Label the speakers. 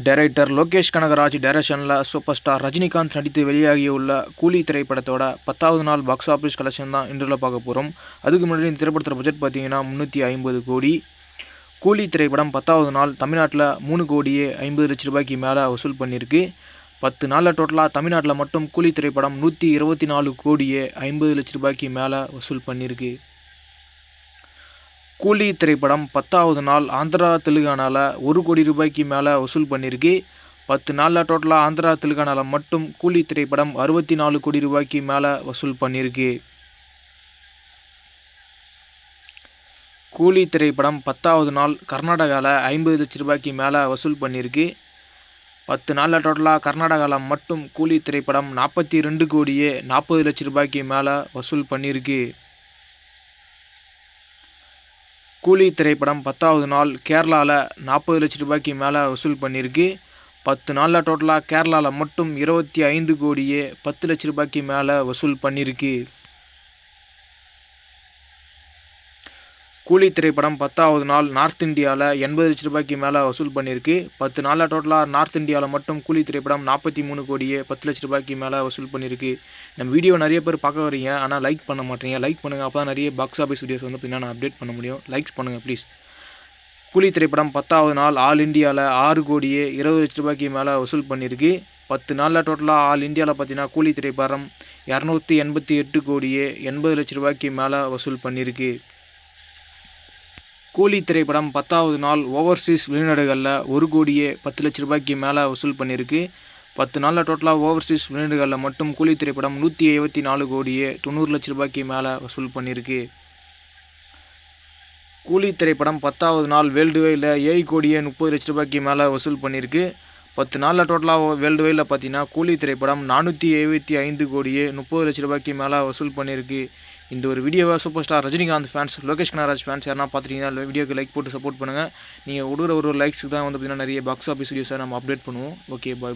Speaker 1: Director Lokesh Kanagaraj டைரக்ஷனில் super star Rajinikanth நடித்து வெளியாகியுள்ள கூலி திரைப்படத்தோட 10வது நாள் பாக்ஸ் ஆஃபீஸ் கலெக்ஷன் தான் இன்றையில் பார்க்க போகிறோம். அதுக்கு முன்னாடி இந்த திரைப்படத்தோட பட்ஜெட் பார்த்தீங்கன்னா 350 கோடி. கூலி திரைப்படம் 10வது நாள் தமிழ்நாட்டில் 3 கோடியே 50 லட்ச ரூபாய்க்கு மேலே வசூல் பண்ணியிருக்கு. 10 நாளில் டோட்டலாக தமிழ்நாட்டில் மட்டும் கூலி திரைப்படம் 124 கோடியே 50 லட்ச ரூபாய்க்கு மேலே வசூல் பண்ணியிருக்கு. கூலி திரைப்படம் 10வது நாள் ஆந்திரா தெலுங்கானாவில் 1 கோடி ரூபாய்க்கு மேலே வசூல் பண்ணியிருக்கு. 10 நாளில் டோட்டலாக ஆந்திரா தெலுங்கானாவில் மட்டும் கூலி திரைப்படம் 64 கோடி ரூபாய்க்கு மேலே வசூல் பண்ணியிருக்கு. கூலி திரைப்படம் 10வது நாள் கர்நாடகாவில் 50 லட்ச ரூபாய்க்கு மேலே வசூல் பண்ணியிருக்கு. 10 நாளில் டோட்டலாக கர்நாடகாவில் மட்டும் கூலி திரைப்படம் 42 கோடியே 40 லட்ச ரூபாய்க்கு மேலே வசூல் பண்ணியிருக்கு. கூலி திரைப்படம் 10வது நாள் கேரளாவில் 40 லட்ச ரூபாய்க்கு மேலே வசூல் பண்ணியிருக்கு. 10 நாளில் டோட்டலாக கேரளாவில் மட்டும் 25 கோடியே 10 லட்ச ரூபாய்க்கு மேலே வசூல் பண்ணியிருக்கு. கூலி திரைப்படம் 10வது நாள் நார்த் இந்தியாவில் 80 லட்ச ரூபாய்க்கு மேலே வசூல் பண்ணியிருக்கு. 10 நாளில் டோட்டலாக நார்த் இந்தியாவில் மட்டும் கூலி திரைப்படம் 43 கோடியே 10 லட்ச ரூபாய்க்கு மேலே வசூல் பண்ணியிருக்கு. நம்ம வீடியோ நிறைய பேர் பார்க்க வரீங்க, ஆனால் லைக் பண்ண மாட்டீங்க. லைக் பண்ணுங்கள், அப்போ தான் நிறைய பாக்ஸ் ஆஃபீஸ் வீடியோஸ் வந்து பார்த்தீங்கன்னா நான் அப்டேட் பண்ண முடியும். லைக்ஸ் பண்ணுங்கள் ப்ளீஸ். கூலி திரைப்படம் 10வது நாள் ஆல் இந்தியாவில் 6 கோடியே 20 லட்ச ரூபாய்க்கு மேலே வசூல் பண்ணியிருக்கு. 10 நாளில் டோட்டலாக ஆல் இந்தியாவில் பார்த்தீங்கன்னா கூலி திரைப்படம் 288 கோடியே 80 லட்ச ரூபாய்க்கு மேலே வசூல் பண்ணியிருக்கு. கூலி திரைப்படம் 10வது நாள் ஓவர்சீஸ் வெளிநாடுகளில் 1 கோடியே 10 லட்ச ரூபாய்க்கு மேலே வசூல் பண்ணியிருக்கு. 10 நாளில் டோட்டலாக ஓவர்சீஸ் வெளிநாடுகளில் மட்டும் கூலி திரைப்படம் 174 கோடியே 90 லட்ச ரூபாய்க்கு மேலே வசூல் பண்ணியிருக்கு. கூலி திரைப்படம் 10வது நாள் வேர்ல்டு வைடில் 7 கோடியே 30 லட்ச ரூபாய்க்கு மேலே வசூல் பண்ணியிருக்கு. 10 நாளில் டோட்டலாக வேர்ல்டு வைடில் பார்த்தீங்கன்னா கூலி திரைப்படம் 475 கோடியே 30 லட்ச ரூபாய்க்கு மேலே வசூல் பண்ணியிருக்கு. இந்த ஒரு வீடியோவை super star Rajinikanth fans, Lokesh Kanagaraj fans யாரா பார்த்துட்டீங்கன்னா வீடியோக்கு லைக் போட்டு சப்போர்ட் பண்ணுங்கள். நீங்கள் ஒரு லைக்ஸுக்கு தான் வந்து பார்த்தீங்கன்னா நிறைய பாக்ஸ் ஆஃபீஸ் வீடியோஸை நம்ம அப்டேட் பண்ணுவோம். ஓகே, பாய்.